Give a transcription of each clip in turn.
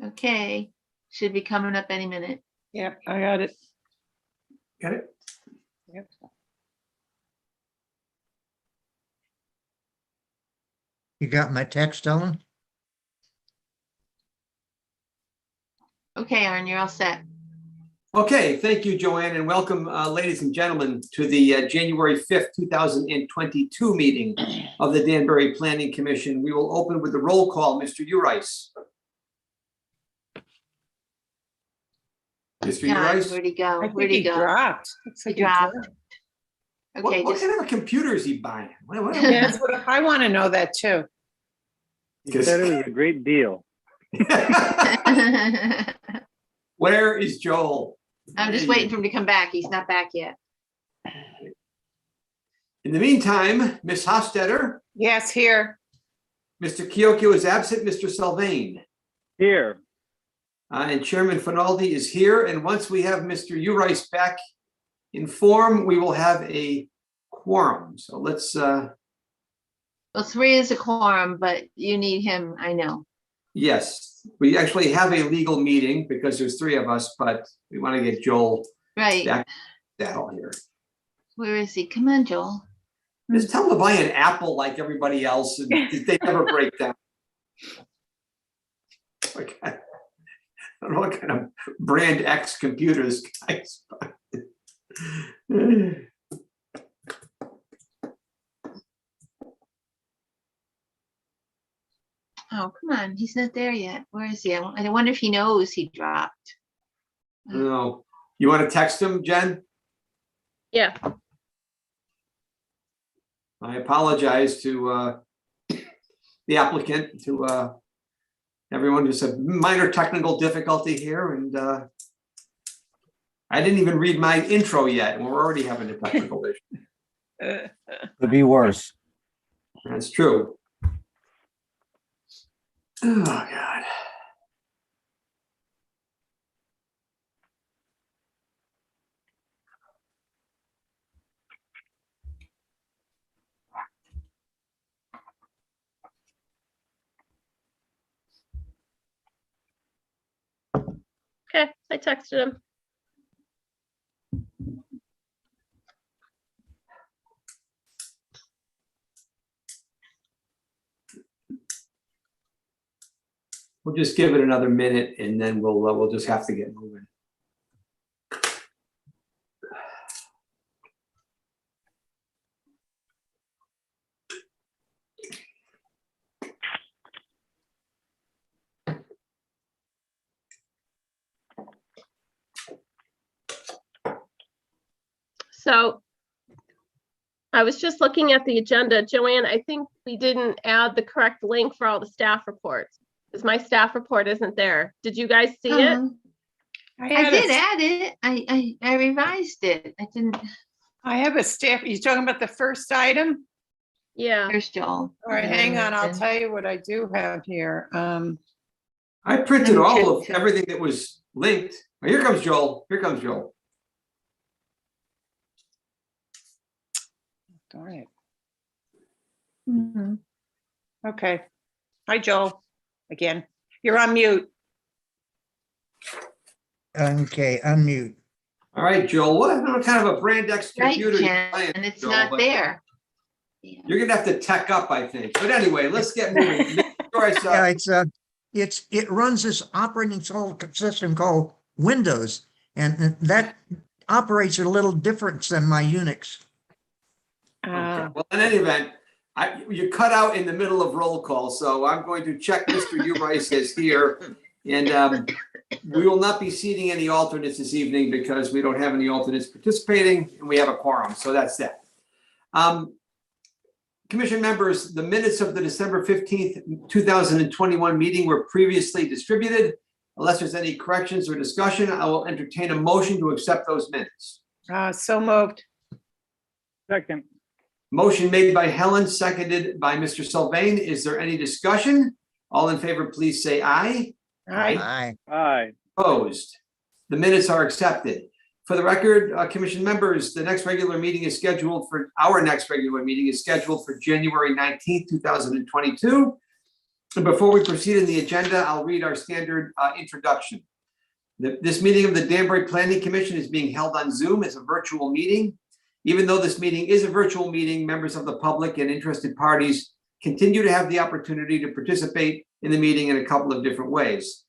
Okay, should be coming up any minute. Yep, I got it. Got it? Yep. You got my text, Ellen? Okay, Aaron, you're all set. Okay, thank you, Joanne, and welcome, ladies and gentlemen, to the January 5th, 2022 meeting of the Danbury Planning Commission. We will open with the roll call. Mr. Urice. Mr. God, Urice? where'd he go? I Where'd think he he go? dropped. Looks He like dropped. What, Okay, what just kind of a computer is he buying? Yeah, that's what I want to know that too. He said it was a great deal. Where is Joel? I'm just waiting for him to come back. He's not back yet. In the meantime, Ms. Hofstetter, Yes, here. Mr. Kyokyo is absent, Mr. Sylvain. Here, And Chairman Finaldi is here. And once we have Mr. Urice back in form, we will have a quorum. So let's, Well, 3 is a quorum, but you need him, I know. yes, we actually have a legal meeting because there's 3 of us, but we want to get Joel Right, back saddle here. where is he? Come on, Joel. Just tell him to buy an Apple like everybody else and they never break down. Okay. I don't know what kind of brand X computers guys buy. Oh, come on, he's not there yet. Where is he? I wonder if he knows he dropped. No, you want to text him, Jen? Yeah, I apologize to the applicant, to everyone. Just a minor technical difficulty here, and I didn't even read my intro yet, and we're already having a technical issue. Could be worse. That's true. Oh, God. okay, I texted him. We'll just give it another minute, and then we'll just have to get moving. So I was just looking at the agenda. Joanne, I think we didn't add the correct link for all the staff reports, because my staff report isn't there. Did you guys see it? I had did a- add it. I revised it. I didn't. I have a staff. You talking about the first item? Yeah, There's Joel. All right, hang on. I'll tell you what I do have here. I printed Let me all of check. everything that was linked. Oh, here comes Joel. Here comes Joel. Darn it. Mhm. Okay. Hi, Joel. Again, you're on mute. Okay, unmute. All right, Joel, what kind of a brand X Right, computer? you Jen, buying, and it's Joel? not But there. Yeah. You're gonna have to tech up, I think. But anyway, let's get moving. Yeah, it runs this operating system called Windows, and that operates a little different than my Unix. Okay. Well, in any event, you cut out in the middle of roll call, so I'm going to check Mr. Urice is here. And we will not be seating any alternates this evening because we don't have any alternates participating and we have a quorum, so that's that. Commission members, the minutes of the December 15th, 2021 meeting were previously distributed. Unless there's any corrections or discussion, I will entertain a motion to accept those minutes. So moved. second, Motion made by Helen, seconded by Mr. Sylvain. Is there any discussion? All in favor, please say aye. All right. Aye. aye, Opposed? The minutes are accepted. For the record, commission members, the next regular meeting is scheduled for, our next regular meeting is scheduled for January 19th, 2022. And before we proceed in the agenda, I'll read our standard introduction. This meeting of the Danbury Planning Commission is being held on Zoom as a virtual meeting. Even though this meeting is a virtual meeting, members of the public and interested parties continue to have the opportunity to participate in the meeting in a couple of different ways.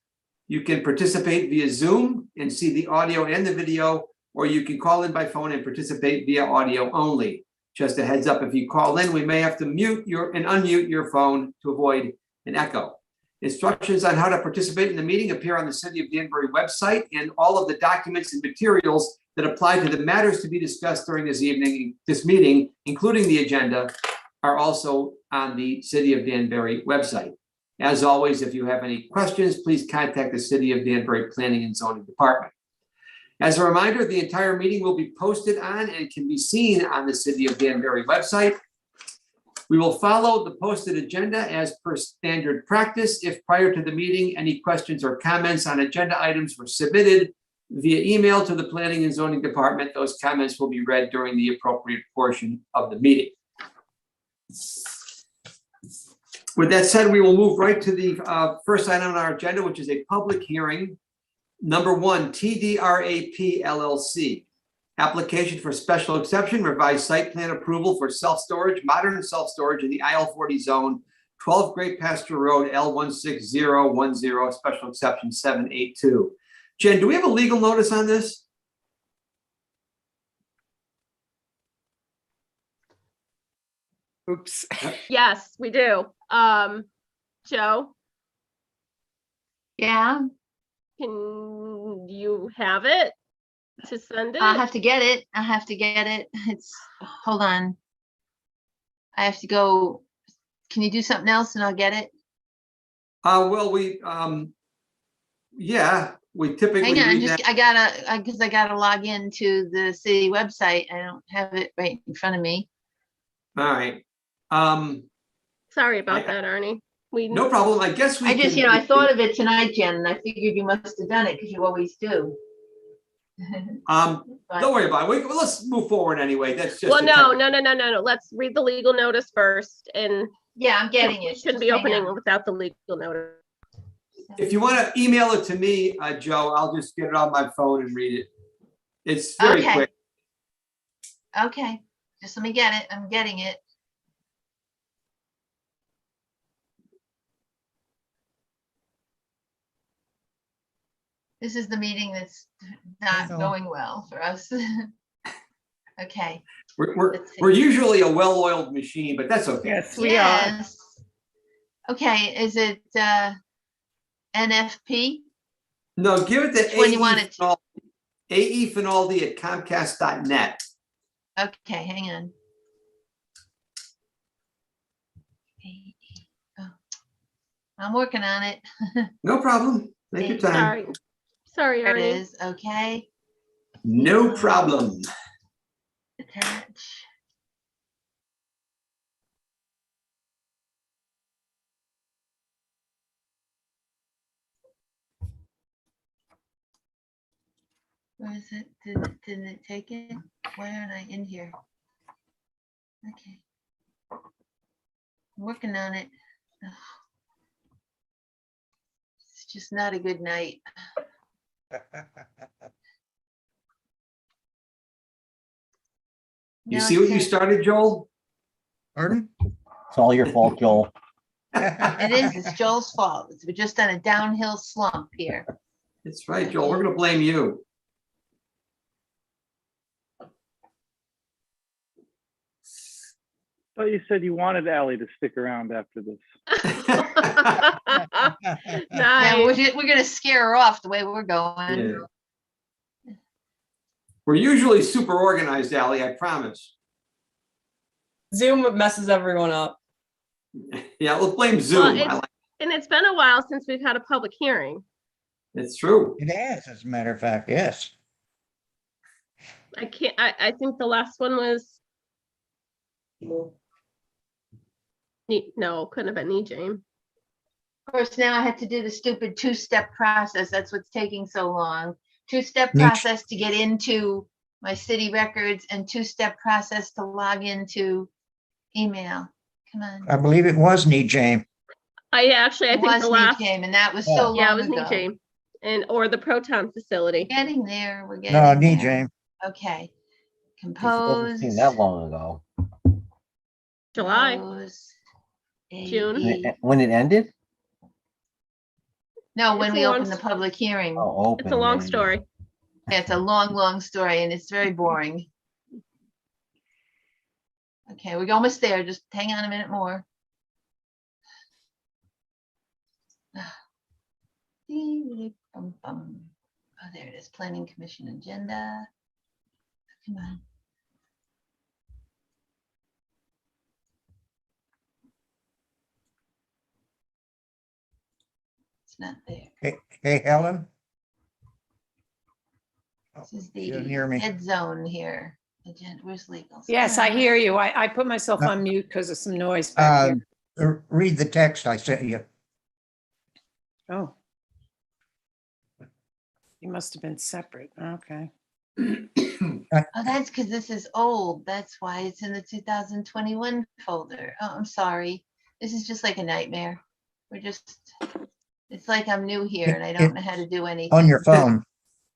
You can participate via Zoom and see the audio and the video, or you can call in by phone and participate via audio only. Just a heads up, if you call in, we may have to mute and unmute your phone to avoid an echo. Instructions on how to participate in the meeting appear on the City of Danbury website, and all of the documents and materials that apply to the matters to be discussed during this meeting, including the agenda, are also on the City of Danbury website. As always, if you have any questions, please contact the City of Danbury Planning and Zoning Department. As a reminder, the entire meeting will be posted on and can be seen on the City of Danbury website. We will follow the posted agenda as per standard practice. If prior to the meeting, any questions or comments on agenda items were submitted via email to the Planning and Zoning Department, those comments will be read during the appropriate portion of the meeting. With that said, we will move right to the first item on our agenda, which is a public hearing. Number 1, TDRAP LLC. Application for special exception, revised site plan approval for self-storage, modern self-storage in the IL40 zone, 12 Great Pasture Road, L16010, special exception 782. Jen, do we have a legal notice on this? Oops. Yes, we do. Joe, Yeah, can you have it to send it? I'll have to get it. I have to get it. Hold on. I have to go. Can you do something else and I'll get it? Well, yeah, we typically Hang on, read that. because I gotta log into the city website. I don't have it right in front of me. All right. Sorry about that, Arnie. No problem. I guess we I just, can- I thought of it tonight, Jen, and I figured you must have done it because you always do. But- Don't worry about it. Let's move forward anyway. That's just. Well, a no. technical- Let's read the legal notice first, and Yeah, I'm getting it. shouldn't be Just hang opening on. without the legal notice. If you want to email it to me, Joe, I'll just get it on my phone and read it. It's very Okay. quick. Okay, just let me get it. I'm getting it. This is the meeting that's not Hello. going well for us. Okay. We're Let's see. usually a well-oiled machine, but that's okay. Yes, we are. Yes. Okay, is it NFP? No, give it to Which one you want it to? aefinaldi@comcast.net. Okay, hang on. Oh, I'm working on it. No problem. Take your time. Sorry, There it Arnie. is. Okay. No problem. Attach. Where is it? Didn't it take it? Why aren't I in here? Okay. I'm working on it. Ugh. It's just not a good night. You No, see it what you says- started, Joel? Pardon? It's all your fault, Joel. It is, it's Joel's fault. We're just on a downhill slump here. That's right, Joel. We're gonna blame you. Thought you said you wanted Ally to stick around after this. Yeah, Nice. we're gonna scare her off the way we're going. Yeah. We're usually super organized, Ally, I promise. Zoom messes everyone up. Yeah, let's blame Zoom. it's- And it's been a while since we've had a public hearing. It's true. It has, as a matter of fact, yes. I think the last one was. No, couldn't have been James. Of course, now I had to do the stupid two-step process. That's what's taking so long. Two-step Neat. process to get into my city records and two-step process to log into email. Come on. I believe it was James. I actually, I It think was the last, Nate and that was so yeah, it long was Neat ago. Jane. And, or the Proton facility. Getting there, we're No, getting knee there. James. Okay. It doesn't seem that Compose. long ago. July, Compose, June. AE. When it ended? No, when It's a we long opened the s- public hearing. Oh, It's open. a long yeah, yeah. story. It's a long, long story and it's very boring. Okay, we're almost there. Just hang on a minute more. Oh, there it is. Planning Commission agenda. Come on. It's not there. Hey, Helen? This is She doesn't hear me. the ed zone here. Agenda, where's legal? Yes, I hear you. I put myself on mute because of some noise back here. Read the text I sent you. Oh. You must have been separate. Okay. Oh, that's because this is old. That's why it's in the 2021 folder. Oh, I'm sorry. This is just like a nightmare. It's like I'm new here and I don't know how to do anything. On your phone.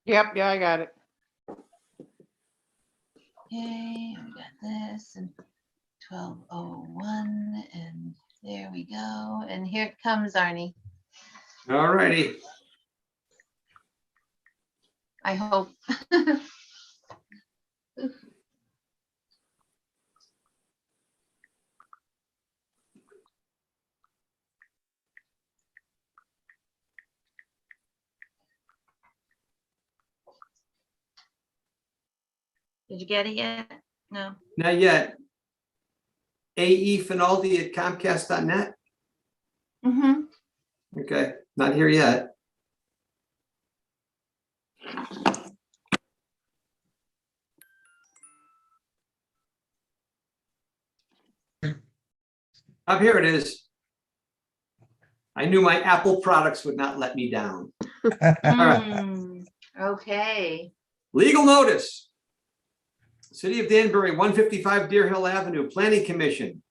Yep, yeah, I got it. Okay, we got this and 12:01 and there we go. And here it comes, Arnie. All righty. I hope. Did you get it yet? No. Not yet. AE Finaldi at Comcast.net. Mm-hmm. Okay, not here yet. Up here it is. I knew my Apple products would not let me down. All right. Okay. Legal notice. City of Danbury, 155 Deer Hill Avenue, Planning Commission.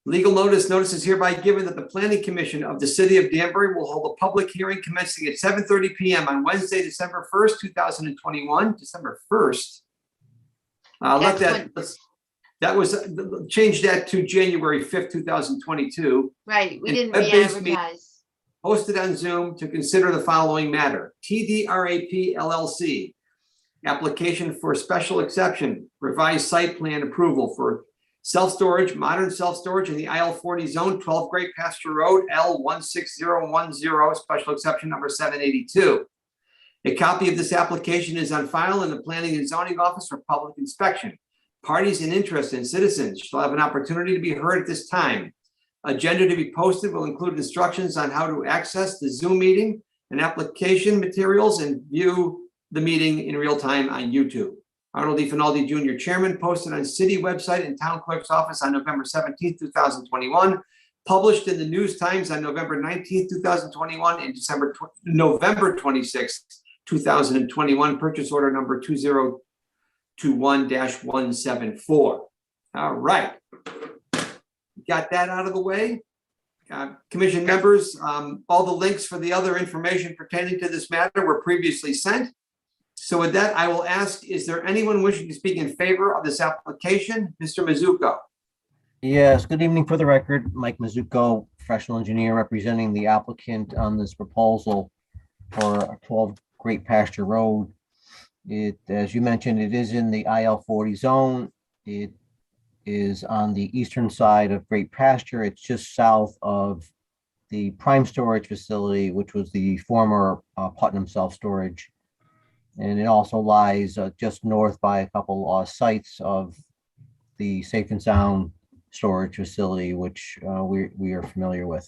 Legal notice is hereby given that the Planning Commission of the City of Danbury will hold a public hearing commencing at 7:30 p.m. on Wednesday, December 1st, 2021, December 1st. That was, change that to January 5th, 2022. Right, we And didn't web-based meeting. re-advertise. Hosted on Zoom to consider the following matter. TDRAP LLC. Application for special exception, revised site plan approval for self-storage, modern self-storage in the IL40 zone, 12 Great Pasture Road, L16010, special exception number 782. A copy of this application is on file in the Planning and Zoning Office for public inspection. Parties and interested citizens shall have an opportunity to be heard at this time. Agenda to be posted will include instructions on how to access the Zoom meeting and application materials and view the meeting in real time on YouTube. Arnold E. Finaldi Jr., Chairman, posted on city website and town clerk's office on November 17th, 2021, published in the News Times on November 19th, 2021, and November 26th, 2021, purchase order number 2021-174. All right. Got that out of the way. Commission members, all the links for the other information pertaining to this matter were previously sent. So with that, I will ask, is there anyone wishing to speak in favor of this application? Mr. Mizuko. Yes, good evening for the record. Mike Mizuko, professional engineer representing the applicant on this proposal for 12 Great Pasture Road. It, as you mentioned, it is in the IL40 zone. It is on the eastern side of Great Pasture. It's just south of the prime storage facility, which was the former Putnam self-storage. And it also lies just north by a couple sites of the Safe and Sound storage facility, which we are familiar with.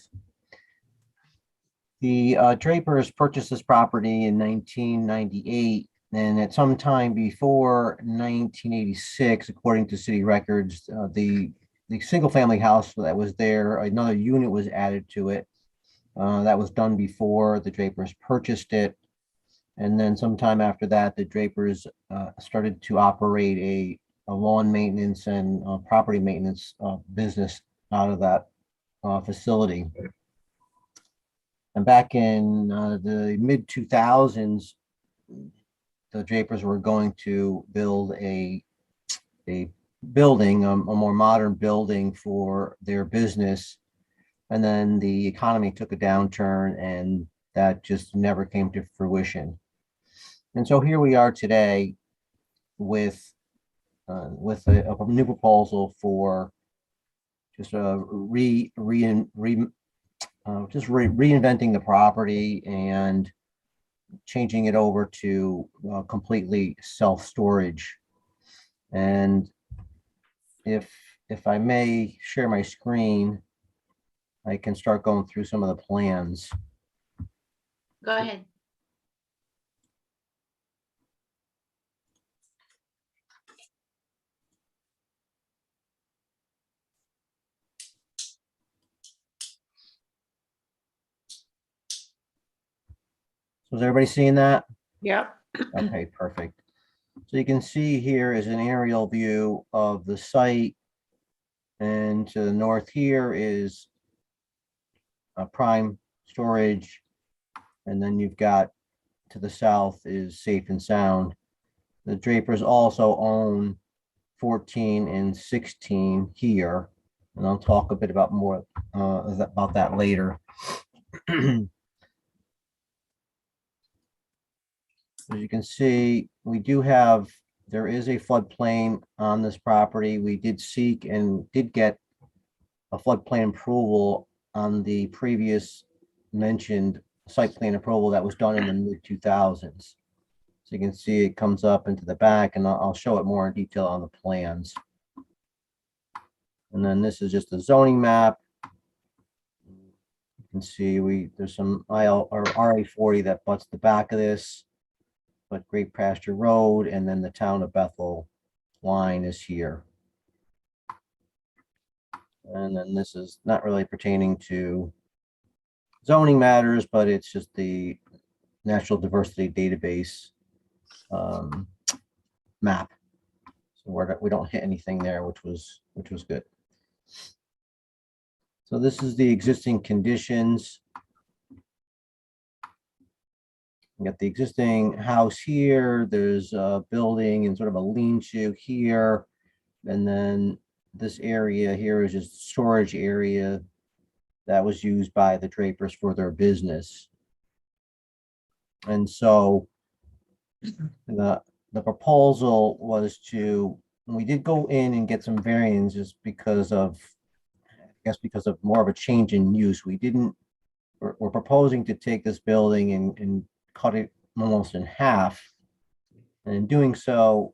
The Drapers purchased this property in 1998, and at some time before 1986, according to city records, the single-family house that was there, another unit was added to it. That was done before the Drapers purchased it. And then sometime after that, the Drapers started to operate a lawn maintenance and property maintenance business out of that facility. And back in the mid 2000s, the Drapers were going to build a building, a more modern building for their business. And then the economy took a downturn and that just never came to fruition. And so here we are today with a new proposal for just reinventing the property and changing it over to completely self-storage. And if I may share my screen, I can start going through some of the plans. Go ahead. So is everybody seeing that? Yep. Okay, perfect. So you can see here is an aerial view of the site. And to the north here is a prime storage. And then you've got to the south is Safe and Sound. The Drapers also own 14 and 16 here. And I'll talk a bit about more about that later. As you can see, there is a floodplain on this property. We did seek and did get a floodplain approval on the previous mentioned site plan approval that was done in the mid 2000s. So you can see it comes up into the back, and I'll show it more in detail on the plans. And then this is just a zoning map. You can see there's some IL or RA40 that butts the back of this, but Great Pasture Road and then the town of Bethel line is here. And then this is not really pertaining to zoning matters, but it's just the Natural Diversity Database map. So we don't hit anything there, which was good. So this is the existing conditions. We got the existing house here. There's a building and sort of a lean-to here. And then this area here is just storage area that was used by the Drapers for their business. And so the proposal was we did go in and get some variances because of more of a change in use. We're proposing to take this building and cut it almost in half. And in doing so,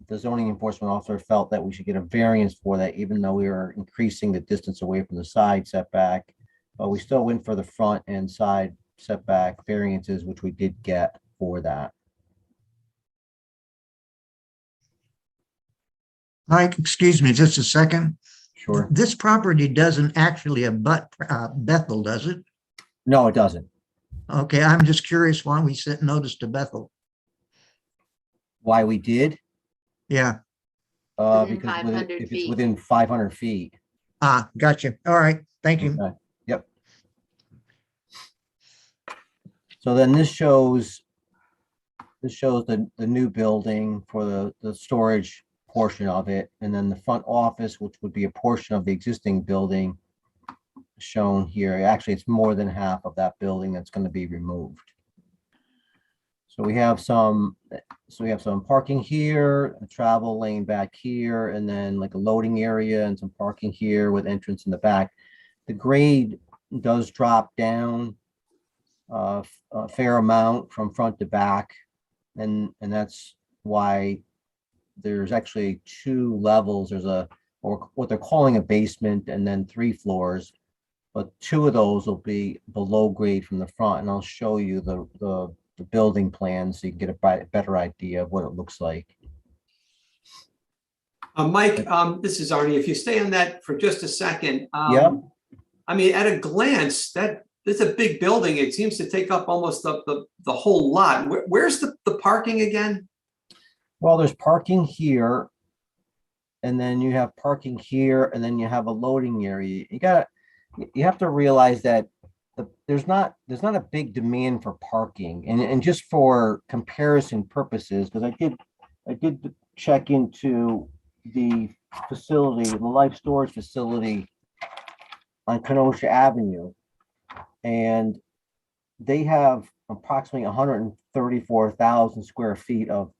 the zoning enforcement officer felt that we should get a variance for that, even though we were increasing the distance away from the side setback. But we still went for the front and side setback variances, which we did get for that. Mike, excuse me just a second. Sure. This property doesn't actually abut Bethel, does it? No, it doesn't. Okay, I'm just curious why we sent notice to Bethel. Why we did? Yeah. Within Because 500 if it's feet. within 500 feet. Ah, gotcha. All right. Thank you. Okay. Yep. So then this shows the new building for the storage portion of it, and then the front office, which would be a portion of the existing building shown here. Actually, it's more than half of that building that's going to be removed. So we have some parking here, a travel lane back here, and then like a loading area and some parking here with entrance in the back. The grade does drop down a fair amount from front to back, and that's why there's actually 2 levels. There's or what they're calling a basement, and then 3 floors, but 2 of those will be below grade from the front, and I'll show you the building plan so you can get a better idea of what it looks like. Mike, this is Arnie. If you stay on that for just a second. Yep. I mean, at a glance, it's a big building. It seems to take up almost the whole lot. Where's the parking again? Well, there's parking here, and then you have parking here, and then you have a loading area. You have to realize that there's not a big demand for parking, and just for comparison purposes, because I did check into the facility, the life storage facility on Kenosha Avenue, and they have approximately 134,000 square feet of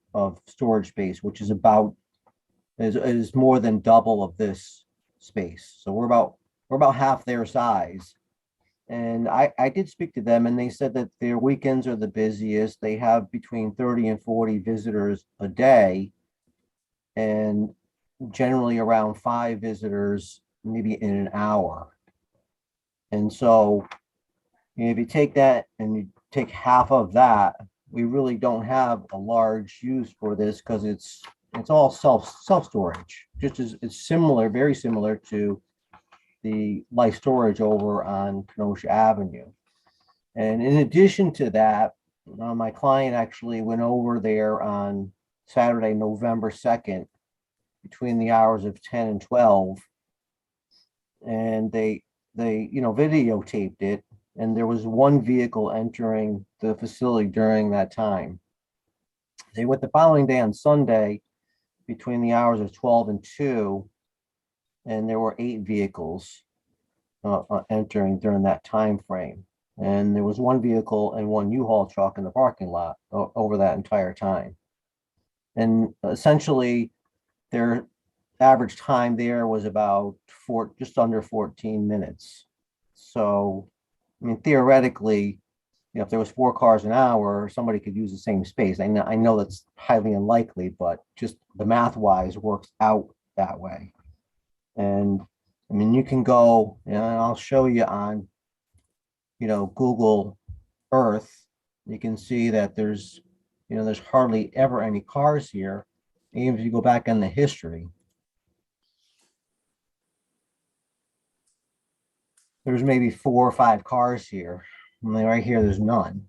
storage space, which is is more than double of this space. So we're about half their size. And I did speak to them, and they said that their weekends are the busiest. They have between 30 and 40 visitors a day, and generally around 5 visitors, maybe in an hour. And so, if you take that and you take half of that, we really don't have a large use for this, because it's all self-storage. Just as it's similar, very similar to the life storage over on Kenosha Avenue. And in addition to that, my client actually went over there on Saturday, November 2nd, between the hours of 10 and 12. And they videotaped it. And there was one vehicle entering the facility during that time. They went the following day on Sunday between the hours of 12 and 2. And there were 8 vehicles entering during that time frame. And there was one vehicle and one U-Haul truck in the parking lot over that entire time. And essentially, their average time there was about just under 14 minutes. So, I mean, theoretically, if there was 4 cars an hour, somebody could use the same space. I know that's highly unlikely, but just the math-wise works out that way. And I mean, you can go, and I'll show you on, Google Earth. You can see that there's hardly ever any cars here. Even if you go back in the history, there's maybe 4 or 5 cars here. I mean, right here, there's none.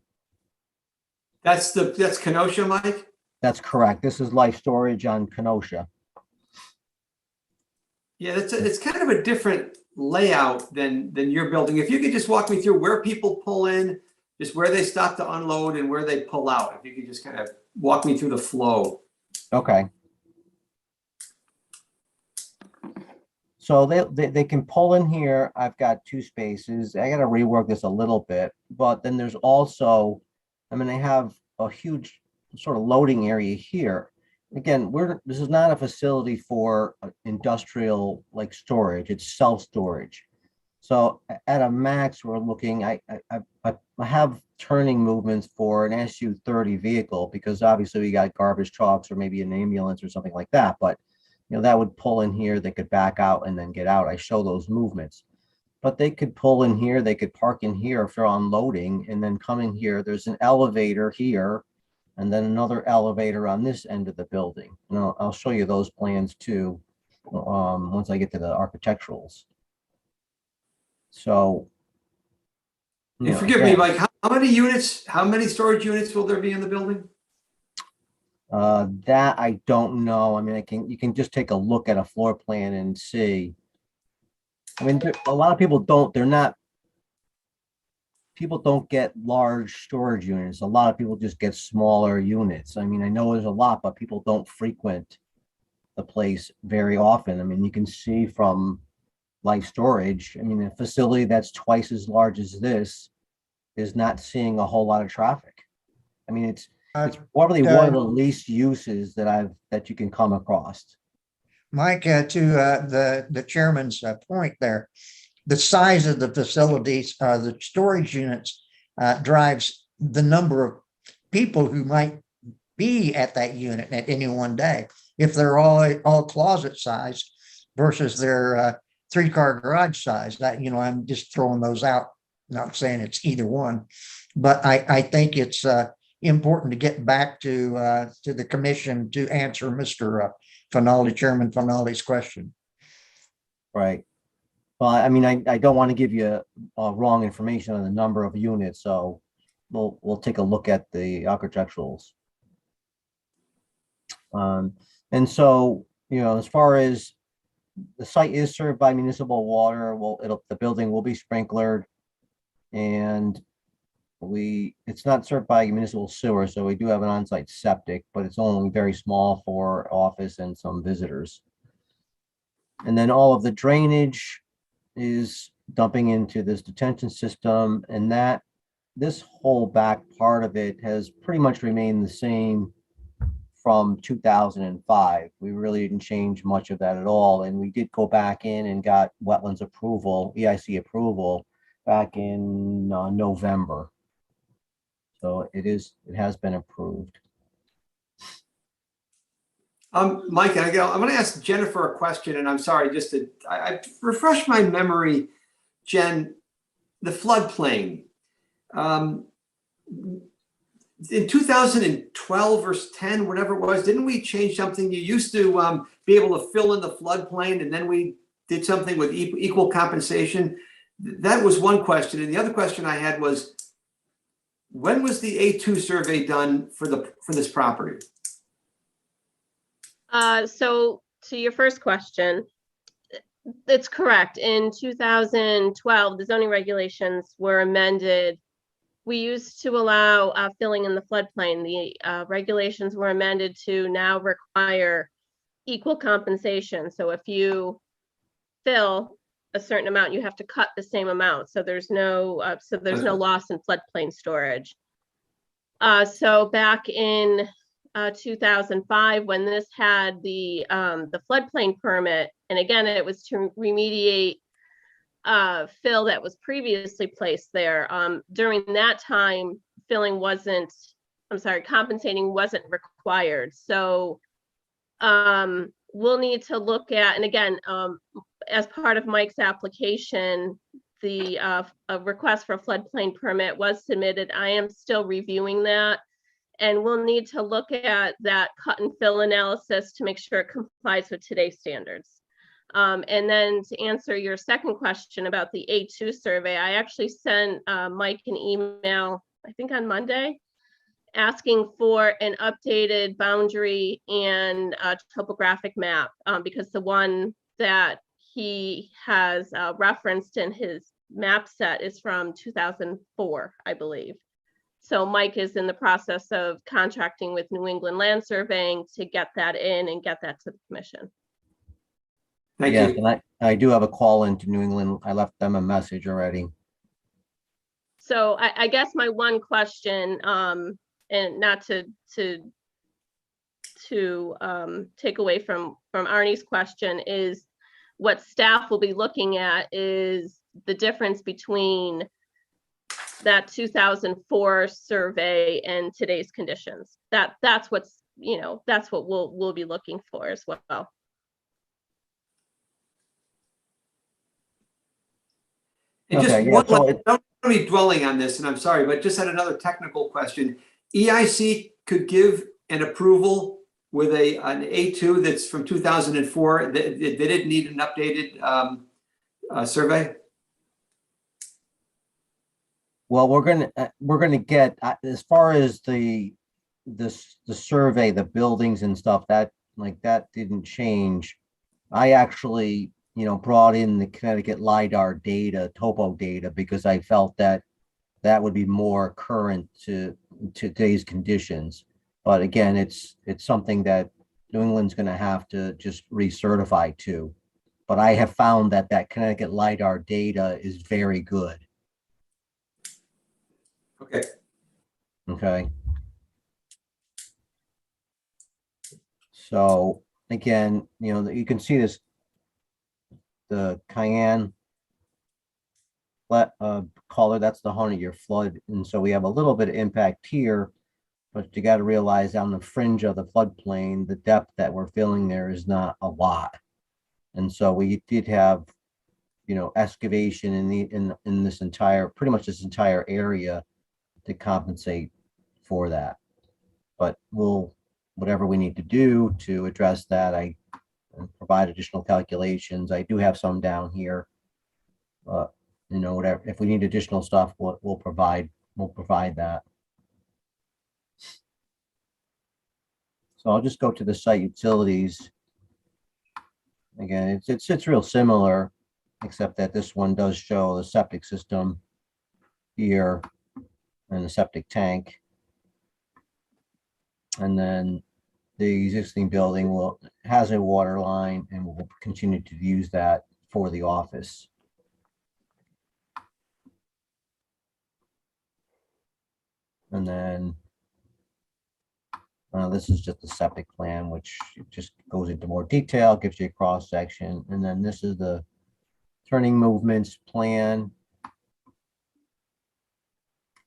That's Kenosha, Mike? That's correct. This is life storage on Kenosha. Yeah, it's kind of a different layout than your building. If you could just walk me through where people pull in, just where they stop to unload and where they pull out. If you could just kind of walk me through the flow. Okay. So they can pull in here. I've got 2 spaces. I got to rework this a little bit, but then there's also, I mean, they have a huge sort of loading area here. Again, this is not a facility for industrial like storage. It's self-storage. So at a max, we're looking. I have turning movements for an SU-30 vehicle, because obviously we got garbage trucks or maybe an ambulance or something like that. But that would pull in here. They could back out and then get out. I show those movements. But they could pull in here. They could park in here if they're unloading, and then come in here. There's an elevator here, and then another elevator on this end of the building. And I'll show you those plans too, once I get to the architecturals. So, And forgive me, Mike, how many storage units will there be in the building? that I don't know. I mean, you can just take a look at a floor plan and see. I mean, a lot of people people don't get large storage units. A lot of people just get smaller units. I mean, I know there's a lot, but people don't frequent the place very often. I mean, you can see from life storage, I mean, a facility that's twice as large as this is not seeing a whole lot of traffic. I mean, it's probably one of the least uses that you can come across. Mike, to the chairman's point there, the size of the facilities, the storage units drives the number of people who might be at that unit at any one day. If they're all closet size versus their 3-car garage size, that, I'm just throwing those out, not saying it's either one, but I think it's important to get back to the commission to answer Mr. Finaldi, Chairman Finaldi's question. Right. Well, I mean, I don't want to give you wrong information on the number of units, so we'll take a look at the architecturals. And so, as far as the site is served by municipal water, the building will be sprinklered. and it's not served by municipal sewer, so we do have an on-site septic, but it's only very small for office and some visitors. And then all of the drainage is dumping into this detention system, and this whole back part of it has pretty much remained the same from 2005. We really didn't change much of that at all. And we did go back in and got wetlands approval, EIC approval back in November. So it has been approved. Mike, I'm going to ask Jennifer a question, and I'm sorry, just to I refresh my memory, Jen, the floodplain. In 2012 or 10, whatever it was, didn't we change something? You used to be able to fill in the floodplain, and then we did something with equal compensation. That was one question. And the other question I had was, when was the A2 survey done for this property? So to your first question, it's correct. In 2012, the zoning regulations were amended. We used to allow filling in the floodplain. The regulations were amended to now require equal compensation. So if you fill a certain amount, you have to cut the same amount. So there's no loss in floodplain storage. So back in 2005, when this had the floodplain permit, and again, it was to remediate fill that was previously placed there. During that time, compensating wasn't required. So we'll need to look at, and again, as part of Mike's application, the a request for a floodplain permit was submitted. I am still reviewing that. And we'll need to look at that cut and fill analysis to make sure it complies with today's standards. And then to answer your second question about the A2 survey, I actually sent Mike an email, I think on Monday, asking for an updated boundary and topographic map, because the one that he has referenced in his map set is from 2004, I believe. So Mike is in the process of contracting with New England Land Surveying to get that in and get that to the commission. Thank Yes, you. and I do have a call into New England. I left them a message already. So I guess my one question, and not to take away from Arnie's question, is what staff will be looking at is the difference between that 2004 survey and today's conditions. That's what's, that's what we'll be looking for as well. And just Okay, yeah, one, so don't be dwelling on this, and I'm sorry, but just had another technical question. EIC could give an approval with an A2 that's from 2004. Did it need an updated survey? well, we're gonna get as far as the survey, the buildings and stuff that didn't change. I actually, brought in the Connecticut LiDAR data, topo data, because I felt that would be more current to today's conditions. But again, it's something that New England's going to have to just recertify to. But I have found that Connecticut LiDAR data is very good. Okay. Okay. So again, you can see this, the cayenne color, that's the 100-year flood. And so we have a little bit of impact here, but you got to realize on the fringe of the floodplain, the depth that we're filling there is not a lot. And so we did have, excavation in this entire, pretty much this entire area to compensate for that. But whatever we need to do to address that, I provide additional calculations. I do have some down here. Whatever, if we need additional stuff, we'll provide that. So I'll just go to the site utilities. Again, it's real similar, except that this one does show the septic system. here and the septic tank. And then the existing building has a water line and will continue to use that for the office. And then this is just the septic plan, which just goes into more detail, gives you a cross section. And then this is the turning movements plan.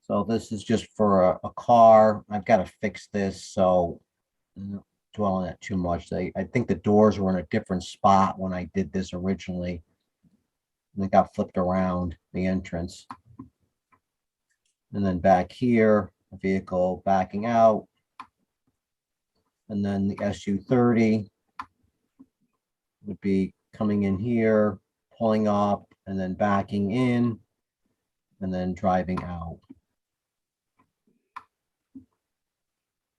So this is just for a car. I've got to fix this, so I'm not dwell on that too much. I think the doors were in a different spot when I did this originally. And they got flipped around the entrance. And then back here, a vehicle backing out. And then the SU-30 would be coming in here, pulling up, and then backing in, and then driving out.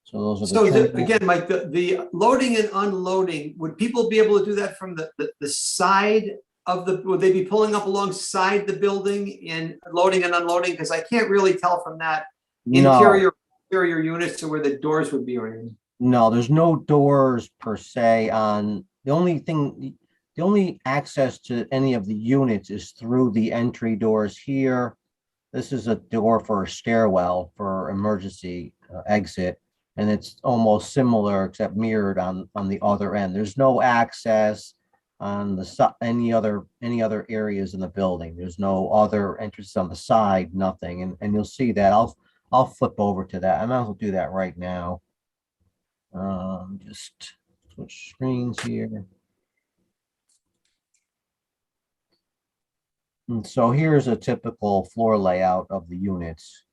So those are So the again, Mike, the loading and unloading, would people be able to do that from the side of the, would they be pulling up alongside the building and loading and unloading? Because I can't really tell from that interior units to where the doors would be or anything. No, there's no doors per se on, the only access to any of the units is through the entry doors here. This is a door for a stairwell for emergency exit. And it's almost similar except mirrored on the other end. There's no access on the any other areas in the building. There's no other entrances on the side, nothing. And you'll see that. I'll flip over to that. I might as well do that right now. Just switch screens here. And so here's a typical floor layout of the units.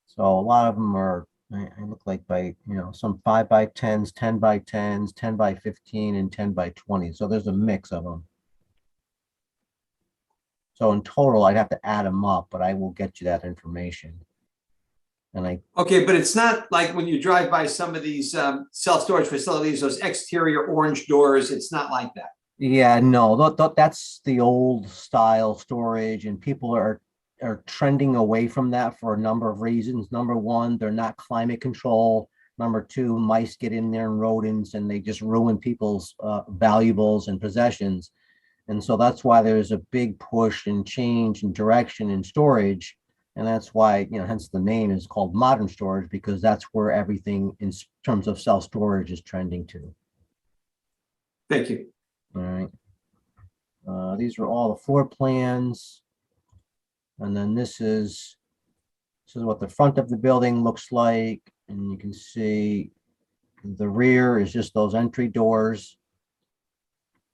So a lot of them are, I look like by, some 5x10s, 10x10s, 10x15, and 10x20. So there's a mix of them. So in total, I'd have to add them up, but I will get you that information. And okay, but it's not like when you drive by some of these self-storage facilities, those exterior orange doors, it's not like that. Yeah, no, that's the old style storage, and people are trending away from that for a number of reasons. Number one, they're not climate control. Number two, mice get in there and rodents, and they just ruin people's valuables and possessions. And so that's why there's a big push and change and direction in storage. And that's why, hence the name is called modern storage, because that's where everything in terms of self-storage is trending to. Thank you. All right. These are all the floor plans. And then this is what the front of the building looks like. And you can see the rear is just those entry doors.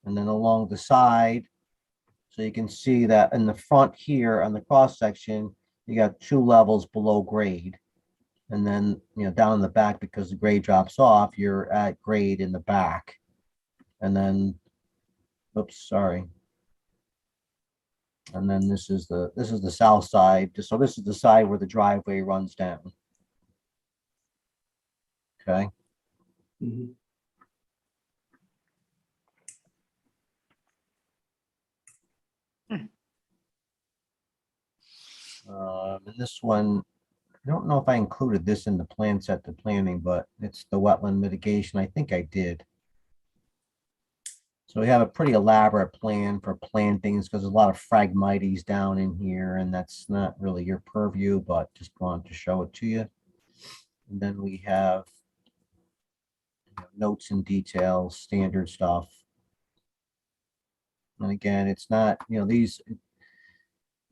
And then along the side, so you can see that in the front here on the cross section, you got 2 levels below grade. And then, down in the back, because the grade drops off, you're at grade in the back. And then, oops, sorry. And then this is the south side. So this is the side where the driveway runs down. Okay. Mm-hmm. And this one, I don't know if I included this in the plan set to planning, but it's the wetland mitigation. I think I did. So we have a pretty elaborate plan for plantings because there's a lot of phragmites down in here, and that's not really your purview, but just wanted to show it to you. And then we have notes and details, standard stuff. And again, it's not,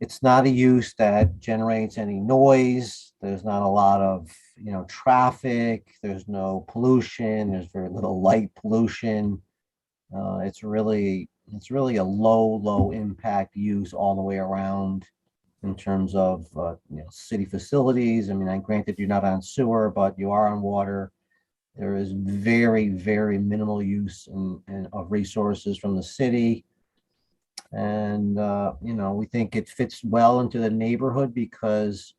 it's not a use that generates any noise. There's not a lot of, traffic. There's no pollution. There's very little light pollution. It's really a low impact use all the way around in terms of city facilities. I mean, granted you're not on sewer, but you are on water. There is very minimal use of resources from the city. And, we think it fits well into the neighborhood because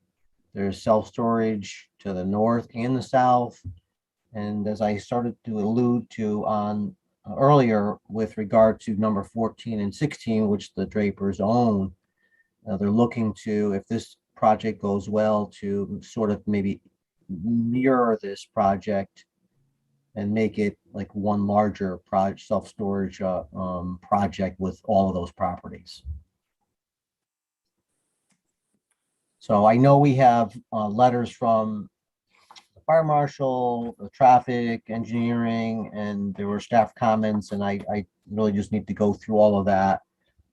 there's self-storage to the north and the south. And as I started to allude to on earlier with regard to number 14 and 16, which the Drapers own, they're looking to, if this project goes well, to sort of maybe mirror this project and make it like one larger self-storage project with all of those properties. So I know we have letters from the fire marshal, the traffic, engineering, and there were staff comments, and I really just need to go through all of that,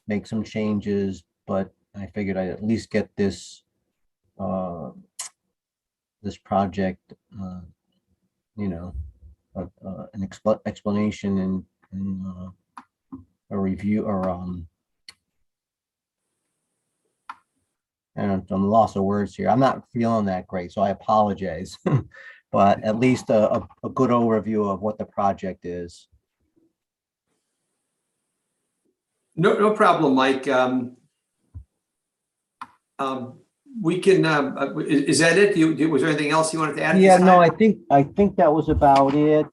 make some changes, but I figured I'd at least get this this project, you know, an explanation and a review, or and I'm lost of words here. I'm not feeling that great, so I apologize. But at least a good overview of what the project is. No problem, Mike. We can, is that it? Was there anything else you wanted to add? Yeah, no, I think that was about it.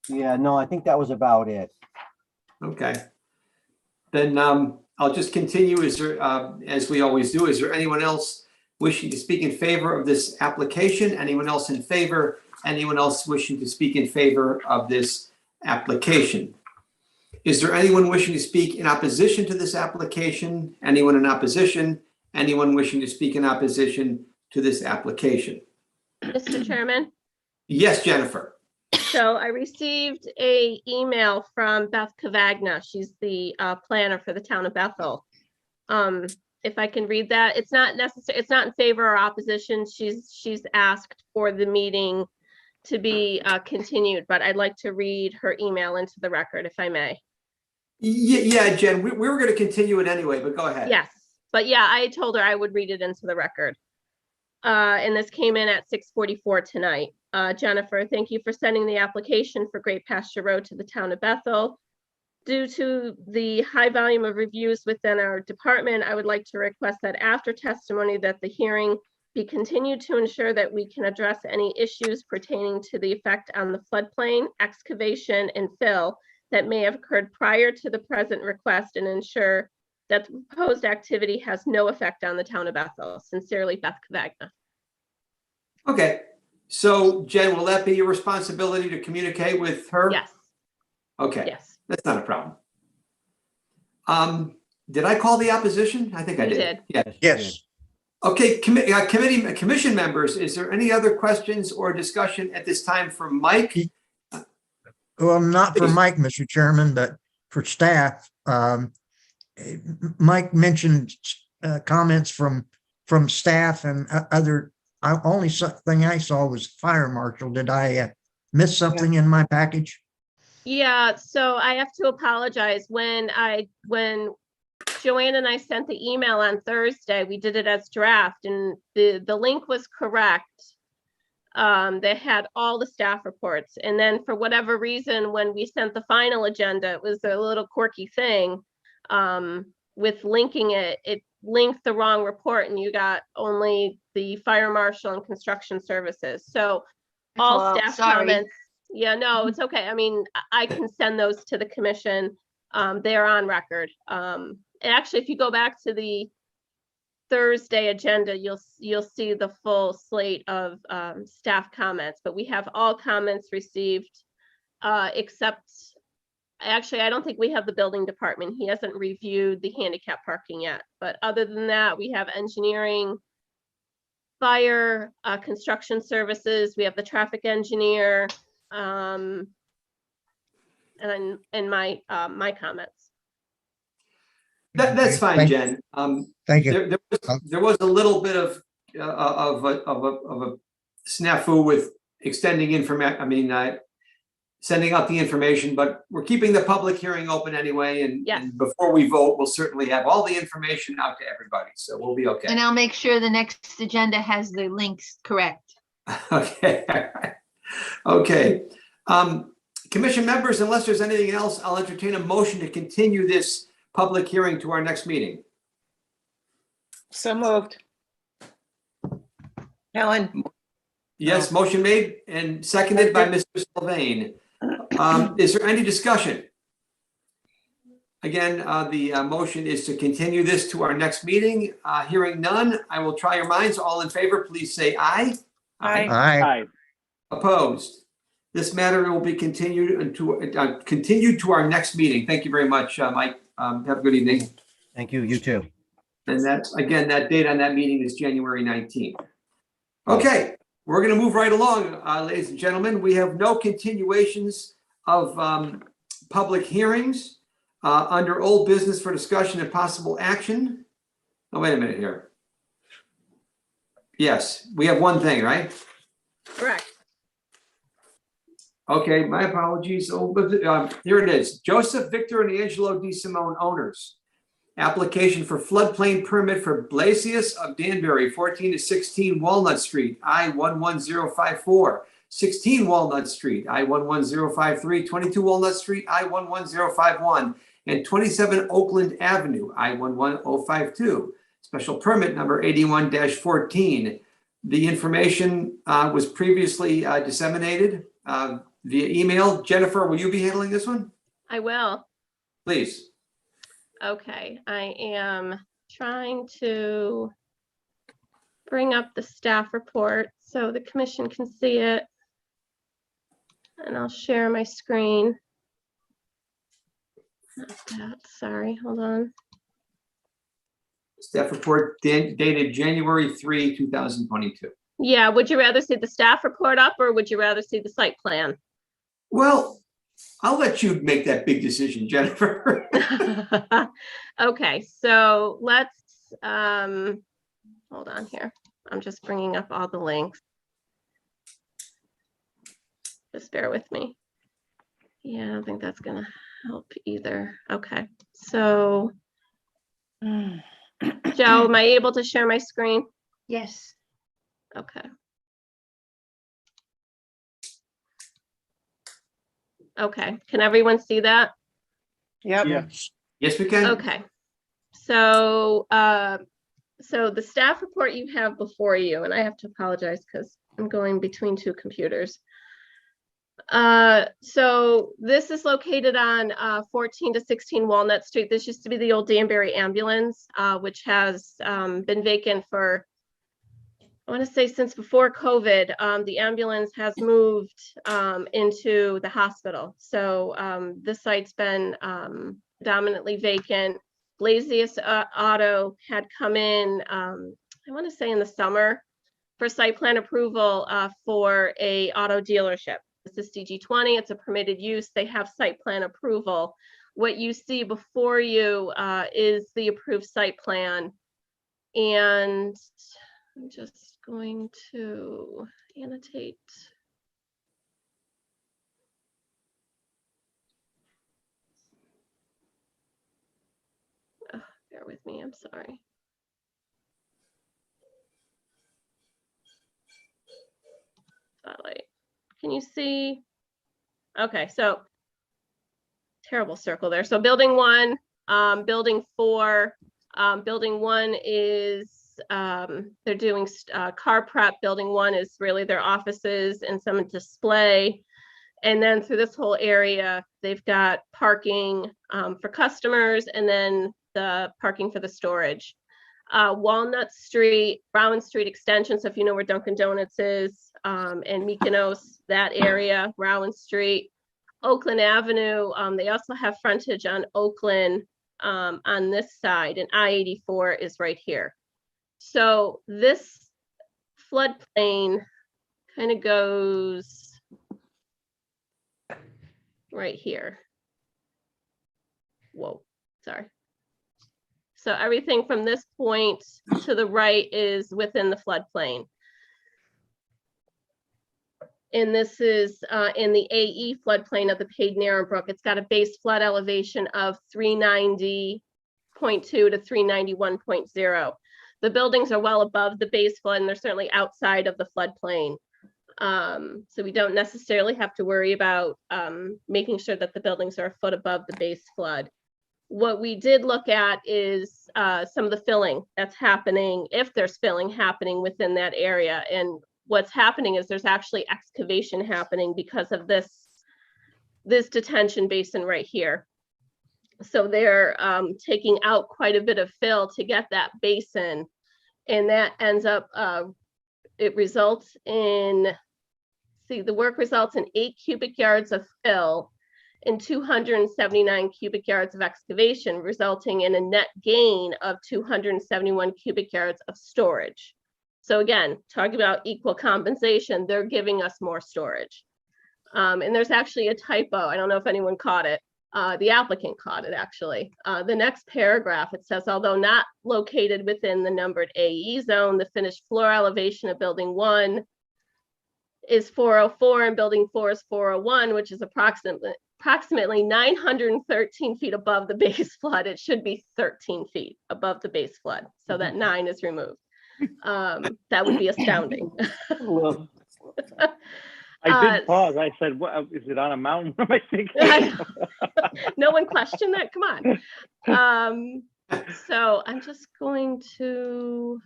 Yeah, no, I think that was about it. Okay. Then I'll just continue. Is there, as we always do, is there anyone else wishing to speak in favor of this application? Anyone else in favor? Anyone else wishing to speak in favor of this application? Is there anyone wishing to speak in opposition to this application? Anyone in opposition? Anyone wishing to speak in opposition to this application? Mr. Chairman? Yes, Jennifer. So I received a email from Beth Cavagna. She's the planner for the town of Bethel. If I can read that, it's not necessary. It's not in favor or opposition. She's asked for the meeting to be continued, but I'd like to read her email into the record, if I may. Yeah, Jen, we were going to continue it anyway, but go ahead. Yes, but yeah, I told her I would read it into the record. And this came in at 6:44 tonight. Jennifer, thank you for sending the application for Great Pasture Road to the town of Bethel. Due to the high volume of reviews within our department, I would like to request that after testimony that the hearing be continued to ensure that we can address any issues pertaining to the effect on the floodplain, excavation, and fill that may have occurred prior to the present request, and ensure that the proposed activity has no effect on the town of Bethel. Sincerely, Beth Cavagna. Okay. So, Jen, will that be your responsibility to communicate with her? Yes. Okay. Yes. That's not a problem. Did I call the opposition? I think I You did. did. Yeah. Yes. Okay, commission members, is there any other questions or discussion at this time from Mike? Well, not for Please. Mike, Mr. Chairman, but for staff. Mike mentioned comments from staff and other. Only thing I saw was fire marshal. Did I miss something in my package? Yeah, so I have to apologize. When Joanne and I sent the email on Thursday, we did it as draft, and the link was correct. They had all the staff reports, and then for whatever reason, when we sent the final agenda, it was a little quirky thing with linking it. It linked the wrong report, and you got only the fire marshal and construction services. So all Oh, staff sorry. comments. Yeah, no, it's okay. I mean, I can send those to the commission. They're on record. Actually, if you go back to the Thursday agenda, you'll see the full slate of staff comments, but we have all comments received except, actually, I don't think we have the building department. He hasn't reviewed the handicap parking yet, but other than that, we have engineering, fire, construction services, we have the traffic engineer, and my comments. That's fine, Thank- Jen. Thank you. There was a little bit of a snafu with extending sending out the information, but we're keeping the public hearing open anyway. Yes. And before we vote, we'll certainly have all the information out to everybody. So we'll be okay. And I'll make sure the next agenda has the links correct. Okay. Okay. Commission members, unless there's anything else, I'll entertain a motion to continue this public hearing to our next meeting. So moved. Helen, Yes, motion made and seconded by Mr. Sylvain. Is there any discussion? Again, the motion is to continue this to our next meeting. Hearing none, I will try your minds. All in favor, please say aye. Aye. Aye. Aye. Opposed? This matter will be continued to our next meeting. Thank you very much, Mike. Have a good evening. Thank you. You too. And that's, again, that date on that meeting is January 19th. Okay, we're going to move right along, ladies and gentlemen. We have no continuations of public hearings under old business for discussion and possible action. Oh, wait a minute here. Yes, we have one thing, right? Correct. Okay, my apologies. Oh, but, here it is. Joseph Victor and Angelo Di Simone owners. Application for floodplain permit for Blasius of Danbury, 14 to 16 Walnut Street, I-11054. 16 Walnut Street, I-11053. 22 Walnut Street, I-11051. And 27 Oakland Avenue, I-11052. Special permit number 81-14. The information was previously disseminated via email. Jennifer, will you be handling this one? I will. Please. Okay, I am trying to bring up the staff report so the commission can see it. And I'll share my screen. Not that, sorry, hold on. Staff report dated January 3, 2022. Yeah, would you rather see the staff report up or would you rather see the site plan? Well, I'll let you make that big decision, Jennifer. Okay, so let's, hold on here. I'm just bringing up all the links. Just bear with me. Yeah, I don't think that's gonna help either. Okay, so Joe, am I able to share my screen? Yes. Okay. Okay, can everyone see that? Yep. Yes. Yes, we can. Okay, so so the staff report you have before you, and I have to apologize because I'm going between two computers. So this is located on 14 to 16 Walnut Street. This used to be the old Danbury ambulance, which has been vacant for, I want to say, since before COVID. The ambulance has moved into the hospital. So this site's been predominantly vacant. Blasius Auto had come in, I want to say in the summer, for site plan approval for a auto dealership. This is CG20, it's a permitted use. They have site plan approval. What you see before you is the approved site plan. And I'm just going to annotate. Oh, bear with me, I'm sorry. Spotlight. Can you see? Okay, so terrible circle there. So building one, building four, building one is they're doing car prep. Building one is really their offices and some display. And then through this whole area, they've got parking for customers and then the parking for the storage. Walnut Street, Rowan Street extension. So if you know where Dunkin' Donuts is, and Mykonos, that area, Rowan Street, Oakland Avenue. They also have frontage on Oakland on this side, and I-84 is right here. So this floodplain kind of goes right here. Whoa, sorry. So everything from this point to the right is within the floodplain. And this is in the AE floodplain of the Paid Narrow Brook. It's got a base flood elevation of 390.2 to 391.0. The buildings are well above the base flood and they're certainly outside of the floodplain. So we don't necessarily have to worry about making sure that the buildings are a foot above the base flood. What we did look at is some of the filling that's happening, if there's filling happening within that area. And what's happening is there's actually excavation happening because of this detention basin right here. So they're taking out quite a bit of fill to get that basin. And that ends up, it results in, the work results in 8 cubic yards of fill and 279 cubic yards of excavation, resulting in a net gain of 271 cubic yards of storage. So again, talking about equal compensation, they're giving us more storage. And there's actually a typo. I don't know if anyone caught it. The applicant caught it, actually. The next paragraph, it says, although not located within the numbered AE zone, the finished floor elevation of building 1 is 404 and building 4 is 401, which is approximately 913 feet above the base flood. It should be 13 feet above the base flood. So that 9 is removed. That would be astounding. Well, I did pause. I said, "What is it on a mountain?" What am I thinking? No one questioned that. Come on. So I'm just going to.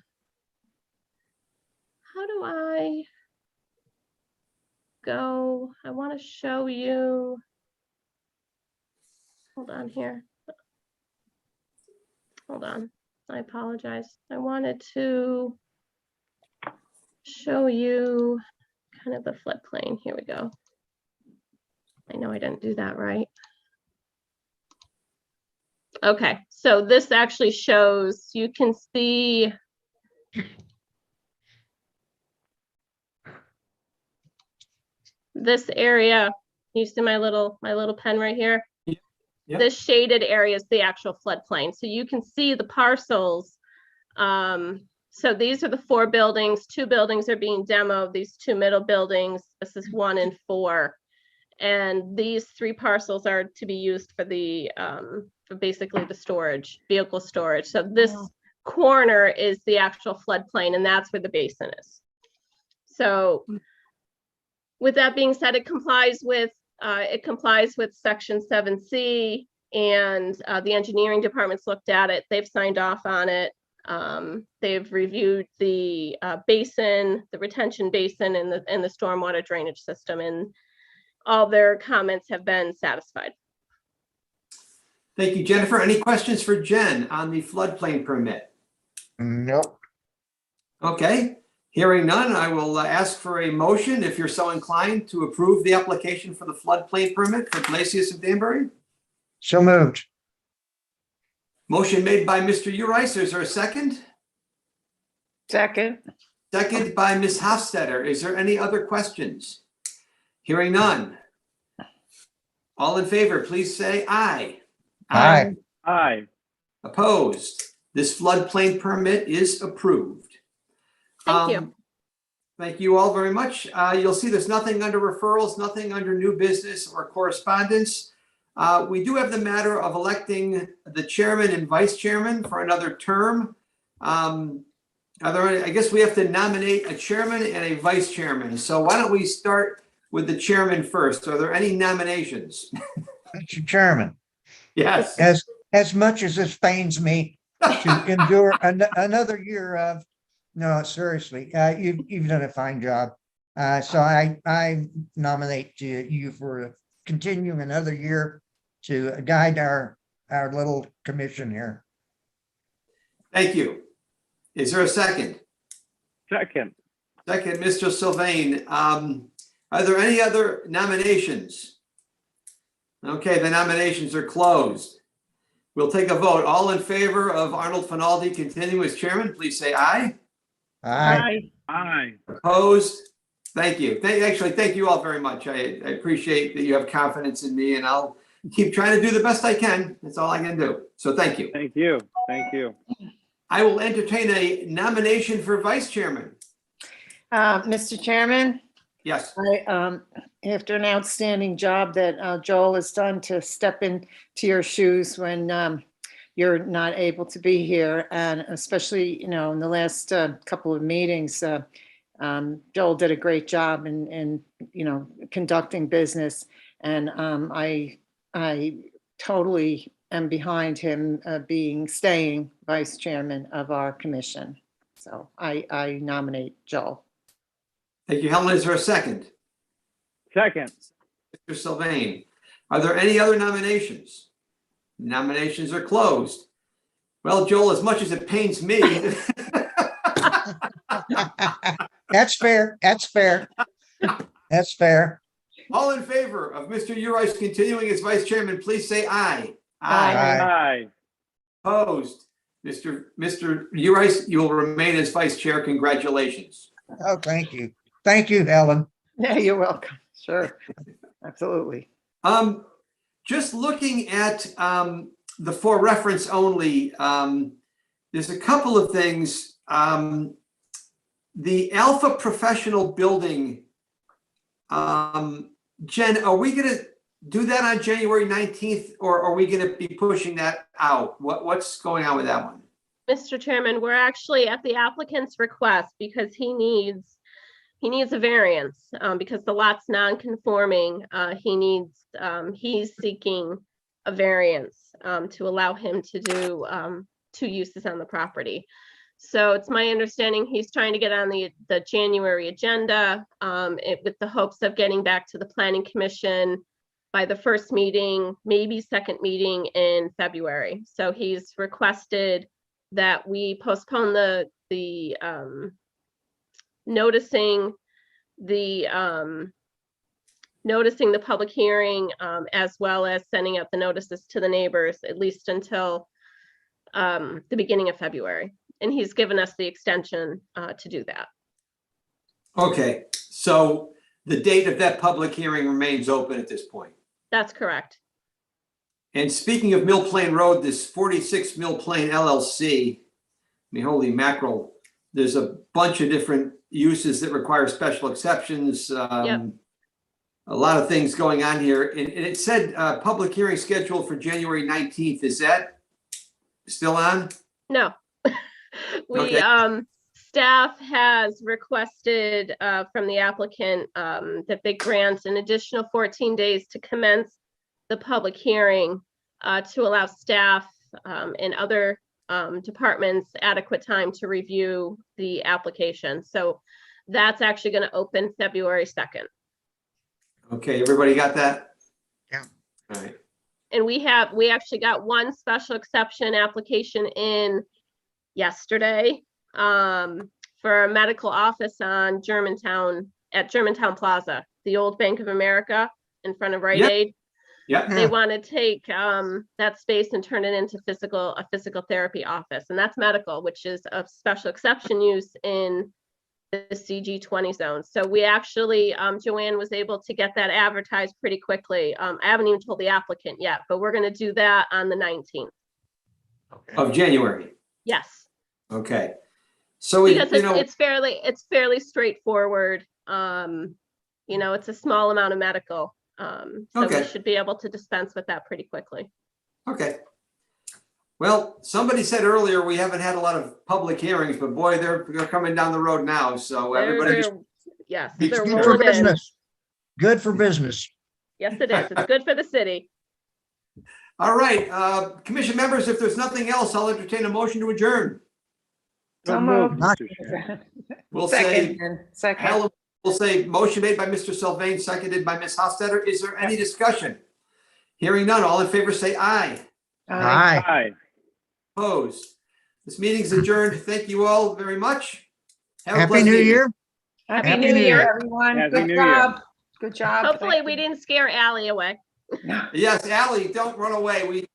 How do I go? I want to show you. Hold on here. Hold on. I apologize. I wanted to show you kind of the floodplain. Here we go. I know I didn't do that right. Okay, so this actually shows, you can see this area. You see my little pen right here? Yep. This shaded area is the actual floodplain. So you can see the parcels. So these are the 4 buildings. 2 buildings are being demoed. These 2 middle buildings, this is 1 and 4. And these 3 parcels are to be used for the for basically the storage, vehicle storage. So this corner is the actual floodplain, and that's where the basin is. So with that being said, it complies with section 7C, and the engineering department's looked at it. They've signed off on it. They've reviewed the basin, the retention basin, and the stormwater drainage system, and all their comments have been satisfied. Thank you, Jennifer. Any questions for Jen on the floodplain permit? Nope. Okay, hearing none, I will ask for a motion, if you're so inclined, to approve the application for the floodplain permit for Glacius of Danbury. So moved. Motion made by Mr. Urice. Is there a second? Second. Second by Ms. Hofstetter. Is there any other questions? Hearing none. All in favor, please say aye. Aye. Aye. Opposed? This floodplain permit is approved. Thank you. Thank you all very much. You'll see there's nothing under referrals, nothing under new business or correspondence. We do have the matter of electing the chairman and vice chairman for another term. I guess we have to nominate a chairman and a vice chairman. So why don't we start with the chairman first? Are there any nominations? Mr. Chairman, Yes. as much as this pains me to endure another year of, no, seriously, you've done a fine job. So I nominate you for continuing another year to guide our little commission here. Thank you. Is there a second? Second. Second, Mr. Sylvain. Are there any other nominations? Okay, the nominations are closed. We'll take a vote. All in favor of Arnold Finaldi continuing as chairman, please say aye. Aye. Aye. Opposed? Thank you. Thank you all very much. I appreciate that you have confidence in me, and I'll keep trying to do the best I can. That's all I can do. So thank you. Thank you. Thank you. I will entertain a nomination for vice chairman. Mr. Chairman, Yes. after an outstanding job that Joel has done to step into your shoes when you're not able to be here, and especially, in the last couple of meetings, Joel did a great job in conducting business, and I totally am behind him staying vice chairman of our commission. So I nominate Joel. Thank you, Helen. Is there a second? Second. Mr. Sylvain. Are there any other nominations? Nominations are closed. Well, Joel, as much as it pains me, That's fair. That's fair. That's fair. all in favor of Mr. Urice continuing as vice chairman, please say aye. Aye. Aye. Opposed? Mr. Urice, you will remain as vice chair. Congratulations. Oh, thank you. Thank you, Helen. Yeah, you're welcome. Sure. Absolutely. Just looking at the for reference only, there's a couple of things. The Alpha Professional Building, Jen, are we going to do that on January 19th, or are we going to be pushing that out? What's going on with that one? Mr. Chairman, we're actually at the applicant's request because he needs a variance because the lot's non-conforming. He's seeking a variance to allow him to do 2 uses on the property. So it's my understanding he's trying to get on the January agenda with the hopes of getting back to the Planning Commission by the first meeting, maybe second meeting in February. So he's requested that we postpone the noticing the public hearing as well as sending out the notices to the neighbors, at least until the beginning of February. And he's given us the extension to do that. Okay, so the date of that public hearing remains open at this point. That's correct. And speaking of Mill Plain Road, this 46 Mill Plain LLC, I mean, holy mackerel, there's a bunch of different uses that require special exceptions. Yep. A lot of things going on here. And it said public hearing scheduled for January 19th. Is that still on? No. Okay. Staff has requested from the applicant that they grant an additional 14 days to commence the public hearing to allow staff and other departments adequate time to review the application. So that's actually going to open February 2nd. Okay, everybody got that? Yeah. All right. And we actually got one special exception application in yesterday for a medical office on Germantown Plaza, the old Bank of America in front of Rite Yep. Aid. Yep. They want to take that space and turn it into a physical therapy office, and that's medical, which is a special exception use in the CG20 zone. So we actually, Joanne was able to get that advertised pretty quickly. I haven't even told the applicant yet, but we're going to do that on the 19th. Of January. Yes, Okay. So we, because you know, it's fairly straightforward. It's a small amount of medical. So Okay. we should be able to dispense with that pretty quickly. okay. Well, somebody said earlier we haven't had a lot of public hearings, but boy, they're coming down the road now. So everybody just Yes, It's they're Good for rolling in. business. Good for business. Yes, it is. It's good for the city. all right. Commission members, if there's nothing else, I'll entertain a motion to adjourn. So moved. Mr. Chair. We'll say, Second. Helen will say motion made by Mr. Sylvain, seconded by Ms. Hofstadter. Is there any discussion? Hearing none, all in favor say aye. Aye. Aye. Aye. Opposed? This meeting's adjourned. Thank you all very much. Have a Happy pleasant New evening. Year. Happy New Year, everyone. Happy Good New job. Year. Good job. Hopefully we didn't scare Ally away. Yes, Ally, don't run away.